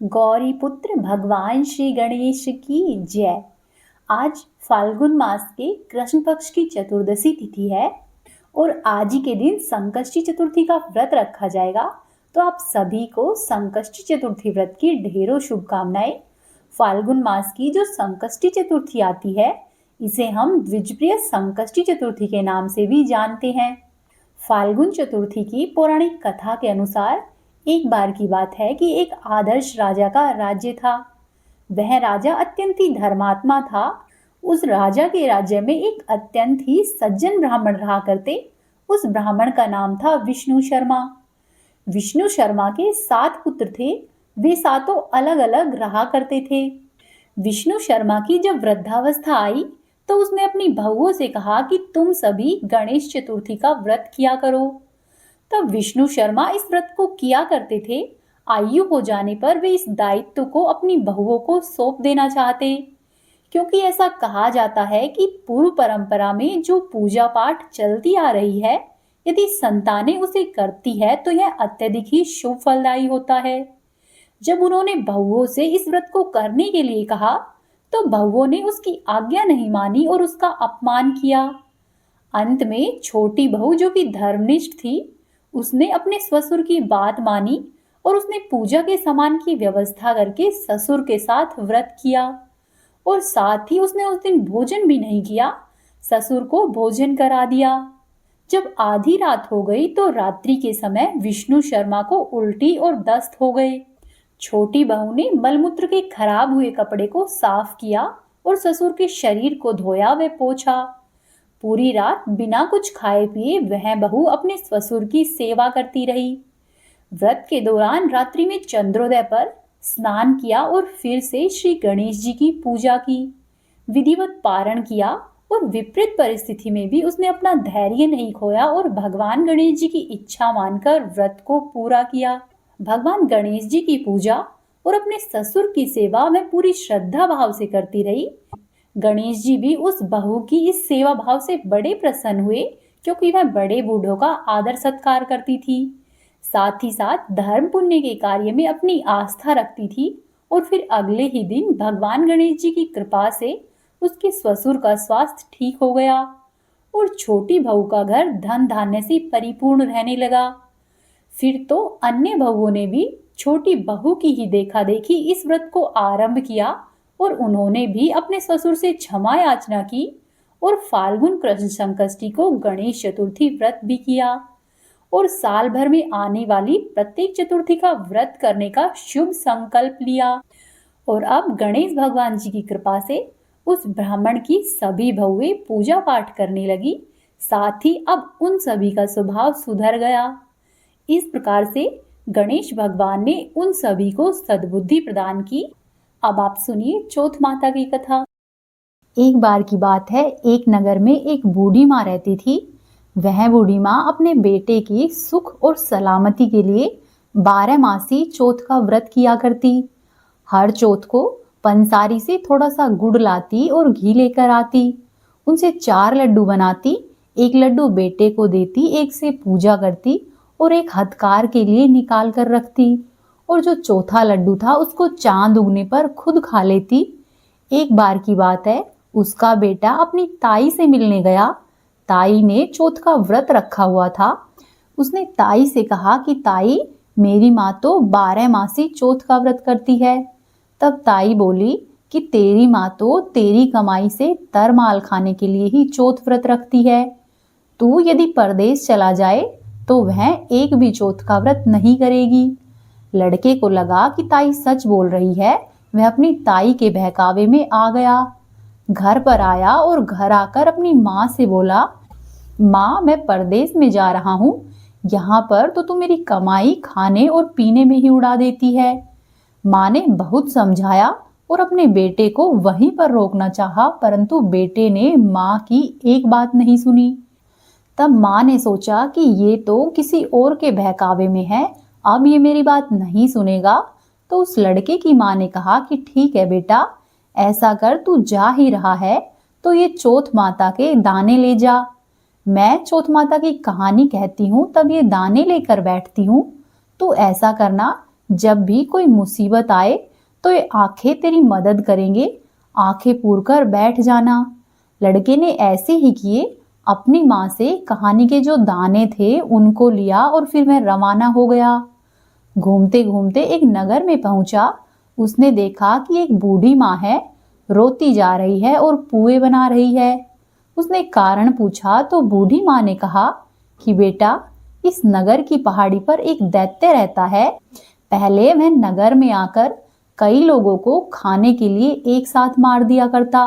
गौरी पुत्र भगवान श्री गणेश की जय। आज फाल्गुन मास के कृष्ण पक्ष की चतुर्दशी तिथि है और आज ही के दिन संकष्टी चतुर्थी का व्रत रखा जाएगा। तो आप सभी को संकष्टी चतुर्थी व्रत की ढेरों शुभकामनाएं। फाल्गुन मास की जो संकष्टी चतुर्थी आती है, इसे हम द्विजप्रिय संकष्टी चतुर्थी के नाम से भी जानते हैं। फाल्गुन चतुर्थी की पौराणिक कथा के अनुसार एक बार की बात है कि एक आदर्श राजा का राज्य था। वह राजा अत्यंत ही धर्मात्मा था। उस राजा के राज्य में एक अत्यंत ही सज्जन ब्राह्मण रहा करते। उस ब्राह्मण का नाम था विष्णु शर्मा। विष्णु शर्मा के 7 पुत्र थे। वे सातों अलग अलग रहा करते थे। विष्णु शर्मा की जब वृद्धावस्था आई तो उसने अपनी बहुओं से कहा कि तुम सभी गणेश चतुर्थी का व्रत किया करो। तब विष्णु शर्मा इस व्रत को किया करते थे। आयु हो जाने पर वे इस दायित्व को अपनी बहुओं को सौंप देना चाहते, क्योंकि ऐसा कहा जाता है कि पूर्व परंपरा में जो पूजा पाठ चलती आ रही है, यदि संतानें उसे करती है तो यह अत्यधिक ही शुभ फलदायी होता है। जब उन्होंने बहुओं से इस व्रत को करने के लिए कहा तो बहुओं ने उसकी आज्ञा नहीं मानी और उसका अपमान किया। अंत में छोटी बहू, जो कि धर्मनिष्ठ थी, उसने अपने ससुर की बात मानी और उसने पूजा के सामान की व्यवस्था करके ससुर के साथ व्रत किया और साथ ही उसने उस दिन भोजन भी नहीं किया, ससुर को भोजन करा दिया। जब आधी रात हो गई तो रात्रि के समय विष्णु शर्मा को उल्टी और दस्त हो गए। छोटी बहू ने मलमूत्र के खराब हुए कपड़े को साफ किया और ससुर के शरीर को धोया व पोंछा। पूरी रात बिना कुछ खाए पिए वह बहू अपने ससुर की सेवा करती रही। व्रत के दौरान रात्रि में चंद्रोदय पर स्नान किया और फिर से श्री गणेश जी की पूजा की, विधिवत पारण किया और विपरीत परिस्थिति में भी उसने अपना धैर्य नहीं खोया और भगवान गणेश जी की इच्छा मानकर व्रत को पूरा किया। भगवान गणेश जी की पूजा और अपने ससुर की सेवा में पूरी श्रद्धा भाव से करती रही। गणेश जी भी उस बहू की इस सेवा भाव से बड़े प्रसन्न हुए, क्योंकि वह बड़े बूढ़ों का आदर सत्कार करती थी, साथ ही साथ धर्म पुण्य के कार्य में अपनी आस्था रखती थी। और फिर अगले ही दिन भगवान गणेश जी की कृपा से उसके ससुर का स्वास्थ्य ठीक हो गया और छोटी बहू का घर धन धान्य से परिपूर्ण रहने लगा। फिर तो अन्य बहुओं ने भी छोटी बहू की ही देखा देखी इस व्रत को आरंभ किया और उन्होंने भी अपने ससुर से क्षमा याचना की और फाल्गुन कृष्ण संकष्टी को गणेश चतुर्थी व्रत भी किया और साल भर में आने वाली प्रत्येक चतुर्थी का व्रत करने का शुभ संकल्प लिया। और अब गणेश भगवान जी की कृपा से उस ब्राह्मण की सभी बहुएं पूजा पाठ करने लगी, साथ ही अब उन सभी का स्वभाव सुधर गया। इस प्रकार से गणेश भगवान ने उन सभी को सद्बुद्धि प्रदान की। अब आप सुनिए चौथ माता की कथा। एक बार की बात है, एक नगर में एक बूढ़ी माँ रहती थी। वह बूढ़ी माँ अपने बेटे की सुख और सलामती के लिए 12 मासी चौथ का व्रत किया करती। हर चौथ को पंसारी से थोड़ा सा गुड़ लाती और घी लेकर आती। उनसे 4 लड्डू बनाती, एक लड्डू बेटे को देती, एक से पूजा करती और एक हथकार के लिए निकाल कर रखती। और जो चौथा लड्डू था उसको चांद उगने पर खुद खा लेती। एक बार की बात है, उसका बेटा अपनी ताई से मिलने गया। ताई ने चौथ का व्रत रखा हुआ था। उसने ताई से कहा कि ताई, मेरी माँ तो 12 मासी चौथ का व्रत करती है। तब ताई बोली कि तेरी माँ तो तेरी कमाई से तरमाल खाने के लिए ही चौथ व्रत रखती है। तू यदि परदेश चला जाए तो वह एक भी चौथ का व्रत नहीं करेगी। लड़के को लगा कि ताई सच बोल रही है। वह अपनी ताई के बहकावे में आ गया। घर पर आया और घर आकर अपनी माँ से बोला, माँ, मैं परदेश में जा रहा हूँ। यहाँ पर तो तू मेरी कमाई खाने और पीने में ही उड़ा देती है। माँ ने बहुत समझाया और अपने बेटे को वहीं पर रोकना चाहा, परंतु बेटे ने माँ की एक बात नहीं सुनी। तब माँ ने सोचा कि ये तो किसी और के बहकावे में है, अब ये मेरी बात नहीं सुनेगा। तो उस लड़के की माँ ने कहा कि ठीक है बेटा, ऐसा कर, तू जा ही रहा है तो ये चौथ माता के दाने ले जा। मैं चौथ माता की कहानी कहती हूँ तब ये दाने लेकर बैठती हूँ। तो ऐसा करना जब भी कोई मुसीबत आए तो ये आंखें तेरी मदद करेंगे, आंखें पूर कर बैठ जाना। लड़के ने ऐसे ही किए, अपनी माँ से कहानी के जो दाने थे उनको लिया और फिर वह रवाना हो गया। घूमते घूमते एक नगर में पहुंचा। उसने देखा कि एक बूढ़ी माँ है, रोती जा रही है और पुए बना रही है। उसने कारण पूछा तो बूढ़ी माँ ने कहा कि बेटा, इस नगर की पहाड़ी पर एक दैत्य रहता है। पहले वह नगर में आकर कई लोगों को खाने के लिए एक साथ मार दिया करता।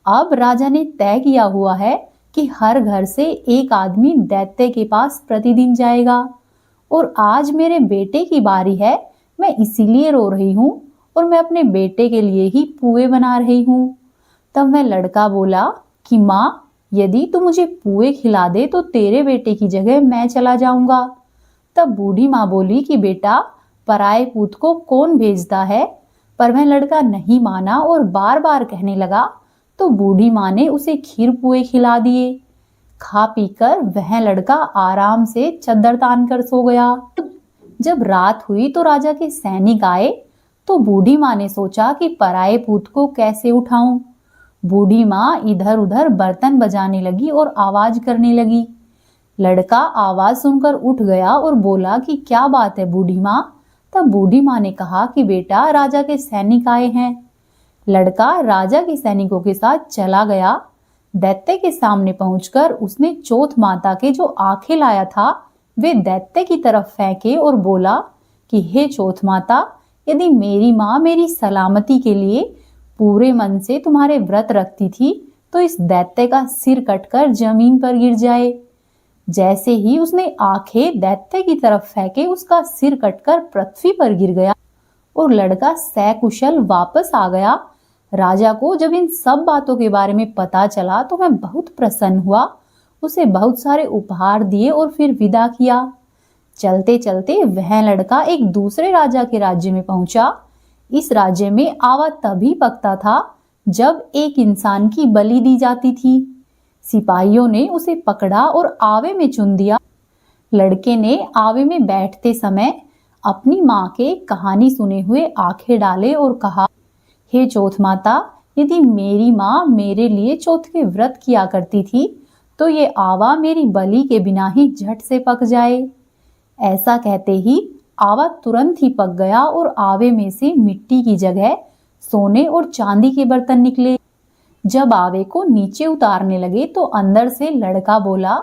अब राजा ने तय किया हुआ है कि हर घर से एक आदमी दैत्य के पास प्रतिदिन जाएगा, और आज मेरे बेटे की बारी है। मैं इसीलिए रो रही हूँ और मैं अपने बेटे के लिए ही पुए बना रही हूँ। तब वह लड़का बोला कि माँ, यदि तू मुझे पुए खिला दे तो तेरे बेटे की जगह मैं चला जाऊंगा। तब बूढ़ी माँ बोली कि बेटा, पराए पूत को कौन भेजता है। पर वह लड़का नहीं माना और बार बार कहने लगा। तो बूढ़ी माँ ने उसे खीर पुए खिला दिए। खा पीकर वह लड़का आराम से चद्दर तान कर सो गया। जब रात हुई तो राजा के सैनिक आए। तो बूढ़ी माँ ने सोचा कि पराए पूत को कैसे उठाऊं। बूढ़ी माँ इधर उधर बर्तन बजाने लगी और आवाज करने लगी। लड़का आवाज सुनकर उठ गया और बोला कि क्या बात है बूढ़ी माँ। तब बूढ़ी माँ ने कहा कि बेटा, राजा के सैनिक आए हैं। लड़का राजा के सैनिकों के साथ चला गया। दैत्य के सामने पहुंचकर उसने चौथ माता के जो आंखें लाया था वे दैत्य की तरफ फेंके और बोला कि हे चौथ माता, यदि मेरी माँ मेरी सलामती के लिए पूरे मन से तुम्हारे व्रत रखती थी तो इस दैत्य का सिर कटकर जमीन पर गिर जाए। जैसे ही उसने आंखें दैत्य की तरफ फेंके, उसका सिर कटकर पृथ्वी पर गिर गया और लड़का सकुशल वापस आ गया। राजा को जब इन सब बातों के बारे में पता चला तो वह बहुत प्रसन्न हुआ। उसे बहुत सारे उपहार दिए और फिर विदा किया। चलते चलते वह लड़का एक दूसरे राजा के राज्य में पहुंचा। इस राज्य में आवा तभी पकता था जब एक इंसान की बलि दी जाती थी। सिपाहियों ने उसे पकड़ा और आवे में चुन दिया। लड़के ने आवे में बैठते समय अपनी माँ के कहानी सुने हुए आंखें डाले और कहा, हे चौथ माता, यदि मेरी माँ मेरे लिए चौथ के व्रत किया करती थी तो ये आवा मेरी बलि के बिना ही झट से पक जाए। ऐसा कहते ही आवा तुरंत ही पक गया और आवे में से मिट्टी की जगह सोने और चांदी के बर्तन निकले। जब आवे को नीचे उतारने लगे तो अंदर से लड़का बोला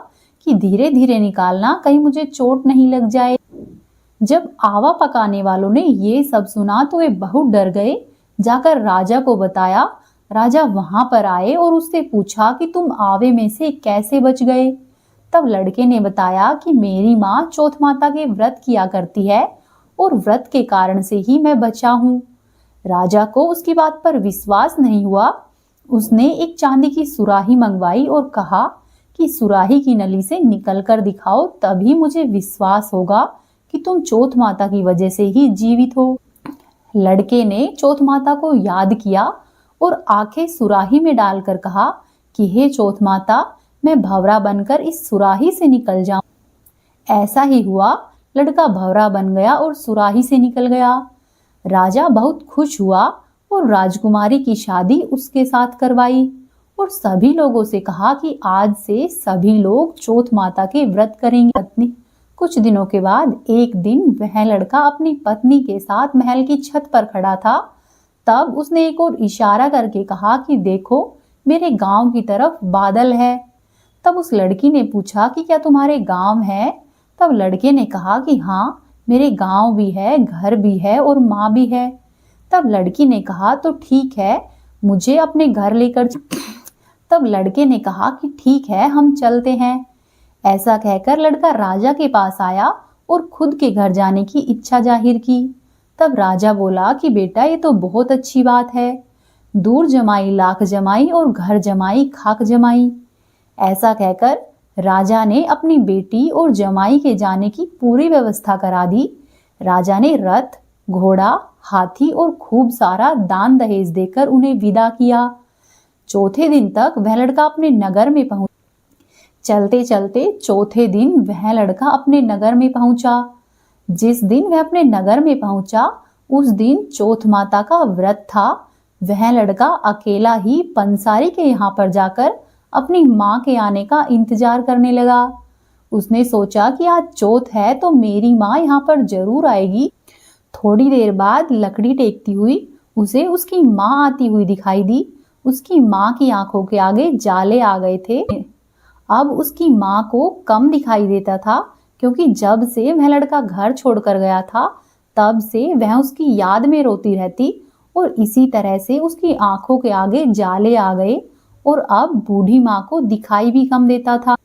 कि धीरे धीरे निकालना, कहीं मुझे चोट नहीं लग जाए। जब आवा पकाने वालों ने ये सब सुना तो वे बहुत डर गए। जाकर राजा को बताया। राजा वहां पर आए और उससे पूछा कि तुम आवे में से कैसे बच गए। तब लड़के ने बताया कि मेरी माँ चौथ माता के व्रत किया करती है और व्रत के कारण से ही मैं बचा हूँ। राजा को उसकी बात पर विश्वास नहीं हुआ। उसने एक चांदी की सुराही मंगवाई और कहा कि सुराही की नली से निकल कर दिखाओ, तभी मुझे विश्वास होगा कि तुम चौथ माता की वजह से ही जीवित हो। लड़के ने चौथ माता को याद किया और आंखें सुराही में डालकर कहा कि हे चौथ माता, मैं भंवरा बनकर इस सुराही से निकल जाऊं। ऐसा ही हुआ। लड़का भंवरा बन गया और सुराही से निकल गया। राजा बहुत खुश हुआ और राजकुमारी की शादी उसके साथ करवाई और सभी लोगों से कहा कि आज से सभी लोग चौथ माता के व्रत करेंगे। कुछ दिनों के बाद एक दिन वह लड़का अपनी पत्नी के साथ महल की छत पर खड़ा था। तब उसने एक और इशारा करके कहा कि देखो, मेरे गांव की तरफ बादल है। तब उस लड़की ने पूछा कि क्या तुम्हारे गांव है। तब लड़के ने कहा कि हाँ, मेरे गांव भी है, घर भी है और माँ भी है। तब लड़की ने कहा तो ठीक है, मुझे अपने घर लेकर। तब लड़के ने कहा कि ठीक है, हम चलते हैं। ऐसा कहकर लड़का राजा के पास आया और खुद के घर जाने की इच्छा जाहिर की। तब राजा बोला कि बेटा, ये तो बहुत अच्छी बात है। दूर जमाई लाख जमाई और घर जमाई खाक जमाई। ऐसा कहकर राजा ने अपनी बेटी और जमाई के जाने की पूरी व्यवस्था करा दी। राजा ने रथ, घोड़ा, हाथी और खूब सारा दान दहेज देकर उन्हें विदा किया। चौथे दिन तक वह लड़का अपने नगर में पहुंचा। चलते चलते चौथे दिन वह लड़का अपने नगर में पहुंचा। जिस दिन वह अपने नगर में पहुंचा उस दिन चौथ माता का व्रत था। वह लड़का अकेला ही पंसारी के यहाँ पर जाकर अपनी माँ के आने का इंतजार करने लगा। उसने सोचा कि आज चौथ है तो मेरी माँ यहाँ पर जरूर आएगी। थोड़ी देर बाद लकड़ी टेकती हुई उसे उसकी माँ आती हुई दिखाई दी। उसकी माँ की आंखों के आगे जाले आ गए थे। अब उसकी माँ को कम दिखाई देता था क्योंकि जब से वह लड़का घर छोड़कर गया था तब से वह उसकी याद में रोती रहती और इसी तरह से उसकी आंखों के आगे जाले आ गए और अब बूढ़ी माँ को दिखाई भी कम देता था।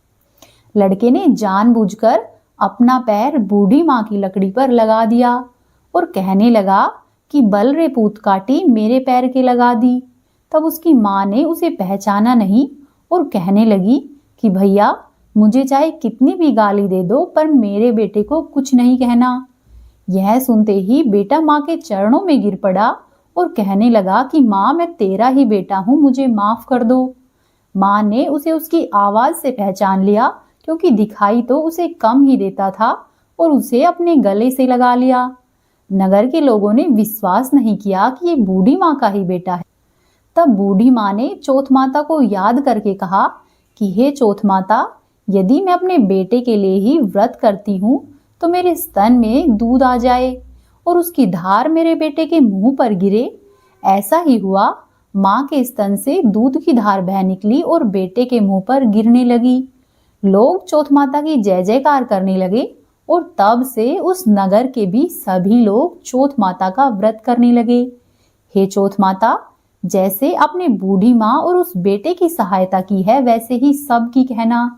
लड़के ने जानबूझकर अपना पैर बूढ़ी माँ की लकड़ी पर लगा दिया और कहने लगा कि बल रे पूत काटी मेरे पैर के लगा दी। तब उसकी माँ ने उसे पहचाना नहीं और कहने लगी कि भैया मुझे चाहे कितनी भी गाली दे दो पर मेरे बेटे को कुछ नहीं कहना। यह सुनते ही बेटा माँ के चरणों में गिर पड़ा और कहने लगा कि माँ मैं तेरा ही बेटा हूँ, मुझे माफ कर दो। माँ ने उसे उसकी आवाज से पहचान लिया क्योंकि दिखाई तो उसे कम ही देता था और उसे अपने गले से लगा लिया। नगर के लोगों ने विश्वास नहीं किया कि ये बूढ़ी माँ का ही बेटा है। तब बूढ़ी माँ ने चौथ माता को याद करके कहा कि हे चौथ माता, यदि मैं अपने बेटे के लिए ही व्रत करती हूँ तो मेरे स्तन में दूध आ जाए और उसकी धार मेरे बेटे के मुंह पर गिरे। ऐसा ही हुआ। माँ के स्तन से दूध की धार बह निकली और बेटे के मुंह पर गिरने लगी। लोग चौथ माता की जय जयकार करने लगे और तब से उस नगर के भी सभी लोग चौथ माता का व्रत करने लगे। हे चौथ माता, जैसे अपने बूढ़ी माँ और उस बेटे की सहायता की है वैसे ही सबकी कहना।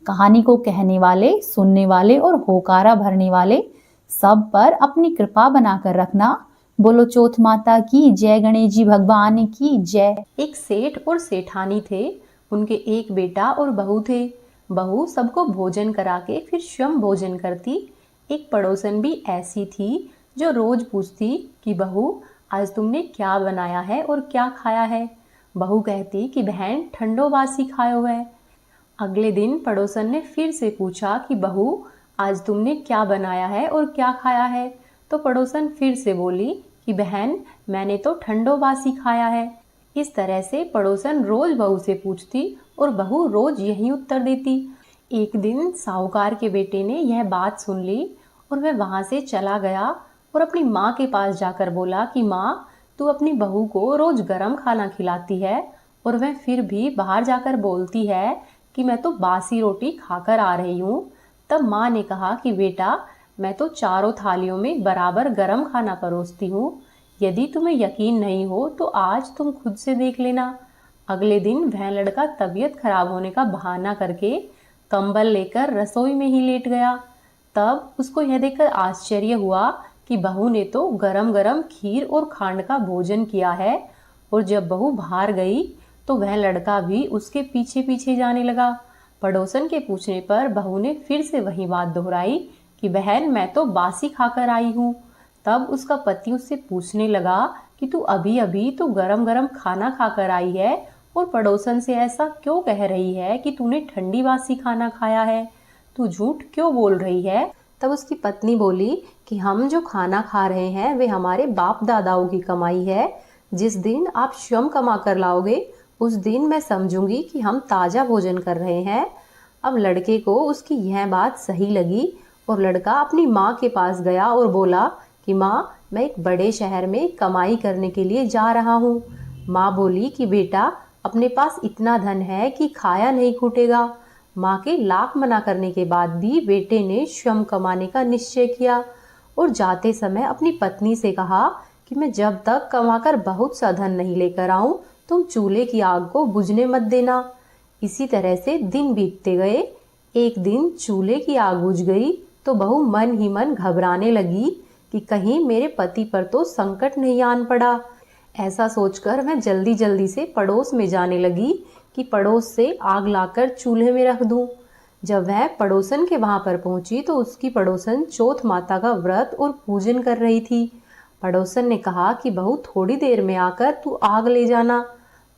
कहानी को कहने वाले, सुनने वाले और होकारा भरने वाले सब पर अपनी कृपा बनाकर रखना। बोलो चौथ माता की जय, गणेश जी भगवान की जय। एक सेठ और सेठानी थे। उनके एक बेटा और बहू थे। बहू सबको भोजन करा के फिर स्वयं भोजन करती। एक पड़ोसन भी ऐसी थी जो रोज पूछती कि बहू आज तुमने क्या बनाया है और क्या खाया है। बहू कहती कि बहन ठंडो बासी खायो है। अगले दिन पड़ोसन ने फिर से पूछा कि बहू आज तुमने क्या बनाया है और क्या खाया है। तो पड़ोसन फिर से बोली कि बहन मैंने तो ठंडो बासी खाया है। इस तरह से पड़ोसन रोज बहू से पूछती और बहू रोज यही उत्तर देती। एक दिन साहूकार के बेटे ने यह बात सुन ली और वह वहां से चला गया और अपनी माँ के पास जाकर बोला कि माँ तू अपनी बहू को रोज गरम खाना खिलाती है और वह फिर भी बाहर जाकर बोलती है कि मैं तो बासी रोटी खाकर आ रही हूँ। तब माँ ने कहा कि बेटा मैं तो चारों थालियों में बराबर गरम खाना परोसती हूँ। यदि तुम्हें यकीन नहीं हो तो आज तुम खुद से देख लेना। अगले दिन वह लड़का तबीयत खराब होने का बहाना करके कंबल लेकर रसोई में ही लेट गया। तब उसको यह देखकर आश्चर्य हुआ कि बहू ने तो गरम गरम खीर और खांड का भोजन किया है। और जब बहू बाहर गई तो वह लड़का भी उसके पीछे पीछे जाने लगा। पड़ोसन के पूछने पर बहू ने फिर से वही बात दोहराई कि बहन मैं तो बासी खाकर आई हूँ। तब उसका पति उससे पूछने लगा कि तू अभी अभी तो गरम गरम खाना खाकर आई है और पड़ोसन से ऐसा क्यों कह रही है कि तूने ठंडी बासी खाना खाया है, तू झूठ क्यों बोल रही है। तब उसकी पत्नी बोली कि हम जो खाना खा रहे हैं वे हमारे बाप दादाओं की कमाई है। जिस दिन आप स्वयं कमा कर लाओगे उस दिन मैं समझूंगी कि हम ताज़ा भोजन कर रहे हैं। अब लड़के को उसकी यह बात सही लगी और लड़का अपनी माँ के पास गया और बोला कि माँ मैं एक बड़े शहर में कमाई करने के लिए जा रहा हूँ। माँ बोली कि बेटा अपने पास इतना धन है कि खाया नहीं छूटेगा। माँ के लाख मना करने के बाद भी बेटे ने स्वयं कमाने का निश्चय किया और जाते समय अपनी पत्नी से कहा कि मैं जब तक कमाकर बहुत सा धन नहीं लेकर आऊं तुम चूल्हे की आग को बुझने मत देना। इसी तरह से दिन बीतते गए। एक दिन चूल्हे की आग बुझ गई तो बहू मन ही मन घबराने लगी कि कहीं मेरे पति पर तो संकट नहीं आन पड़ा। ऐसा सोचकर मैं जल्दी जल्दी से पड़ोस में जाने लगी कि पड़ोस से आग लाकर चूल्हे में रख दूं। जब वह पड़ोसन के वहां पर पहुंची तो उसकी पड़ोसन चौथ माता का व्रत और पूजन कर रही थी। पड़ोसन ने कहा कि बहू थोड़ी देर में आकर तू आग ले जाना।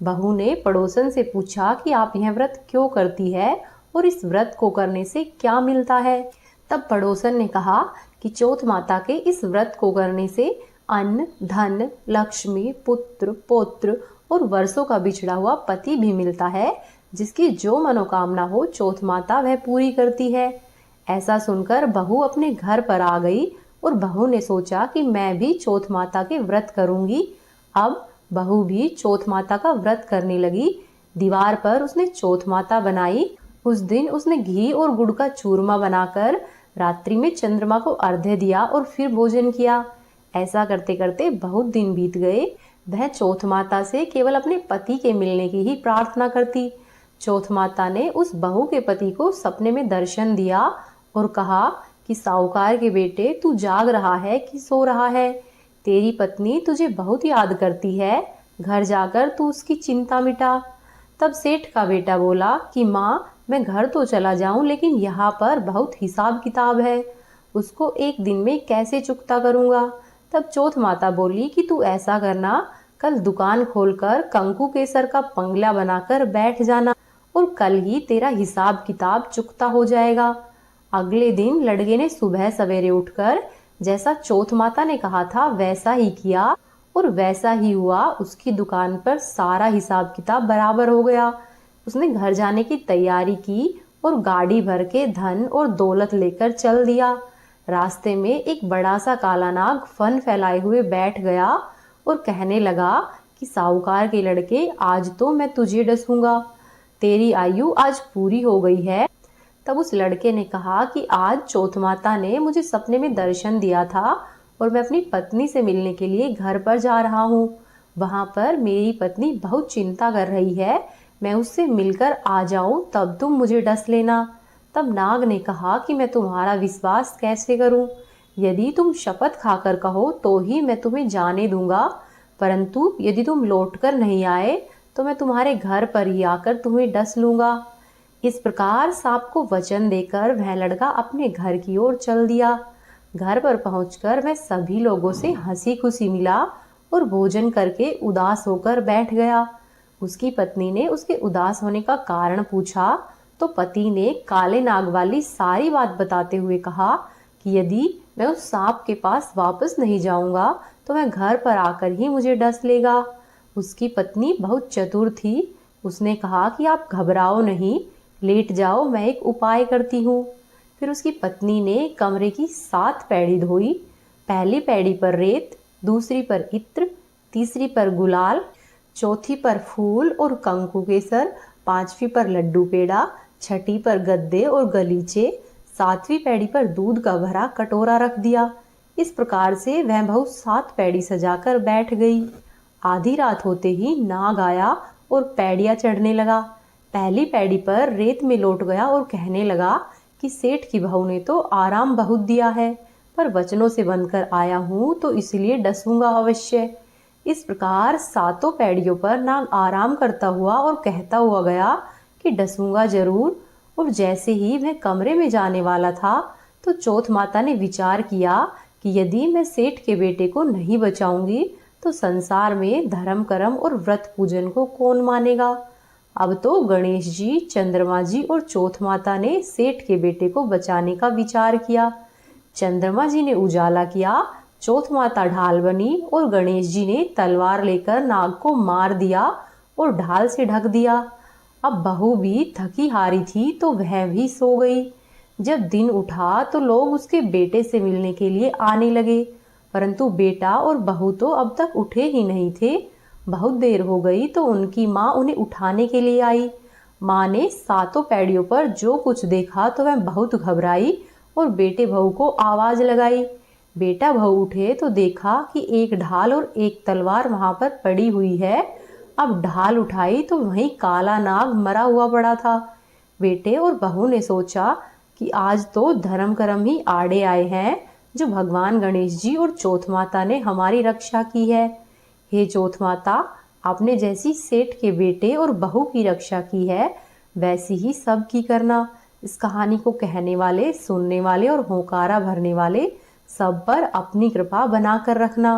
बहू ने पड़ोसन से पूछा कि आप यह व्रत क्यों करती है और इस व्रत को करने से क्या मिलता है। तब पड़ोसन ने कहा कि चौथ माता के इस व्रत को करने से अन्न, धन, लक्ष्मी, पुत्र, पौत्र और वर्षों का बिछड़ा हुआ पति भी मिलता है, जिसकी जो मनोकामना हो चौथ माता वह पूरी करती है। ऐसा सुनकर बहू अपने घर पर आ गई और बहू ने सोचा कि मैं भी चौथ माता के व्रत करूंगी। अब बहू भी चौथ माता का व्रत करने लगी। दीवार पर उसने चौथ माता बनाई। उस दिन उसने घी और गुड़ का चूरमा बनाकर रात्रि में चंद्रमा को अर्घ्य दिया और फिर भोजन किया। ऐसा करते करते बहुत दिन बीत गए। वह चौथ माता से केवल अपने पति के मिलने की ही प्रार्थना करती। चौथ माता ने उस बहू के पति को सपने में दर्शन दिया और कहा कि साहूकार के बेटे, तू जाग रहा है कि सो रहा है? तेरी पत्नी तुझे बहुत याद करती है, घर जाकर तू उसकी चिंता मिटा। तब सेठ का बेटा बोला कि माँ, मैं घर तो चला जाऊं, लेकिन यहाँ पर बहुत हिसाब किताब है, उसको एक दिन में कैसे चुकता करूँगा। तब चौथ माता बोली कि तू ऐसा करना, कल दुकान खोलकर कंकु केसर का पंगला बनाकर बैठ जाना और कल ही तेरा हिसाब किताब चुकता हो जाएगा। अगले दिन लड़के ने सुबह सवेरे उठकर जैसा चौथ माता ने कहा था वैसा ही किया और वैसा ही हुआ। उसकी दुकान पर सारा हिसाब किताब बराबर हो गया। उसने घर जाने की तैयारी की और गाड़ी भर के धन और दौलत लेकर चल दिया। रास्ते में एक बड़ा सा काला नाग फन फैलाए हुए बैठ गया और कहने लगा कि साहूकार के लड़के, आज तो मैं तुझे डसूंगा, तेरी आयु आज पूरी हो गई है। तब उस लड़के ने कहा कि आज चौथ माता ने मुझे सपने में दर्शन दिया था और मैं अपनी पत्नी से मिलने के लिए घर पर जा रहा हूँ। वहाँ पर मेरी पत्नी बहुत चिंता कर रही है, मैं उससे मिलकर आ जाऊँ तब तुम मुझे डस लेना। तब नाग ने कहा कि मैं तुम्हारा विश्वास कैसे करूँ? यदि तुम शपथ खाकर कहो तो ही मैं तुम्हें जाने दूंगा, परंतु यदि तुम लौटकर नहीं आए तो मैं तुम्हारे घर पर ही आकर तुम्हें डस लूंगा। इस प्रकार सांप को वचन देकर वह लड़का अपने घर की ओर चल दिया। घर पर पहुंचकर वह सभी लोगों से हंसी खुशी मिला और भोजन करके उदास होकर बैठ गया। उसकी पत्नी ने उसके उदास होने का कारण पूछा तो पति ने काले नाग वाली सारी बात बताते हुए कहा कि यदि मैं उस सांप के पास वापस नहीं जाऊंगा तो वह घर पर आकर ही मुझे डस लेगा। उसकी पत्नी बहुत चतुर थी। उसने कहा कि आप घबराओ नहीं, लेट जाओ, मैं एक उपाय करती हूँ। फिर उसकी पत्नी ने कमरे की 7 पैड़ी धोई। पहली पैड़ी पर रेत, दूसरी पर इत्र, तीसरी पर गुलाल, चौथी पर फूल और कंकु केसर, 5वीं पर लड्डू पेड़ा, 6ठी पर गद्दे और गलीचे, 7वीं पैड़ी पर दूध का भरा कटोरा रख दिया। इस प्रकार से वह बहू 7 पैड़ी सजाकर बैठ गई। आधी रात होते ही नाग आया और पैड़ियाँ चढ़ने लगा। पहली पैड़ी पर रेत में लौट गया और कहने लगा कि सेठ की बहू ने तो आराम बहुत दिया है, पर वचनों से बनकर आया हूँ तो इसलिए डसूंगा अवश्य। इस प्रकार 7 पैड़ियों पर नाग आराम करता हुआ और कहता हुआ गया कि डसूंगा जरूर। और जैसे ही वह कमरे में जाने वाला था तो चौथ माता ने विचार किया कि यदि मैं सेठ के बेटे को नहीं बचाऊंगी तो संसार में धर्म कर्म और व्रत पूजन को कौन मानेगा। अब तो गणेश जी, चंद्रमा जी और चौथ माता ने सेठ के बेटे को बचाने का विचार किया। चंद्रमा जी ने उजाला किया, चौथ माता ढाल बनी और गणेश जी ने तलवार लेकर नाग को मार दिया और ढाल से ढक दिया। अब बहू भी थकी हारी थी तो वह भी सो गई। जब दिन उठा तो लोग उसके बेटे से मिलने के लिए आने लगे, परंतु बेटा और बहू तो अब तक उठे ही नहीं थे। बहुत देर हो गई तो उनकी माँ उन्हें उठाने के लिए आई। माँ ने 7 पैड़ियों पर जो कुछ देखा तो वह बहुत घबराई और बेटे बहू को आवाज लगाई। बेटा बहू उठे तो देखा कि एक ढाल और एक तलवार वहां पर पड़ी हुई है। अब ढाल उठाई तो वहीं काला नाग मरा हुआ पड़ा था। बेटे और बहू ने सोचा कि आज तो धर्म कर्म ही आड़े आए हैं, जो भगवान गणेश जी और चौथ माता ने हमारी रक्षा की है। हे चौथ माता, आपने जैसी सेठ के बेटे और बहू की रक्षा की है वैसी ही सब की करना। इस कहानी को कहने वाले, सुनने वाले और होकारा भरने वाले सब पर अपनी कृपा बनाकर रखना।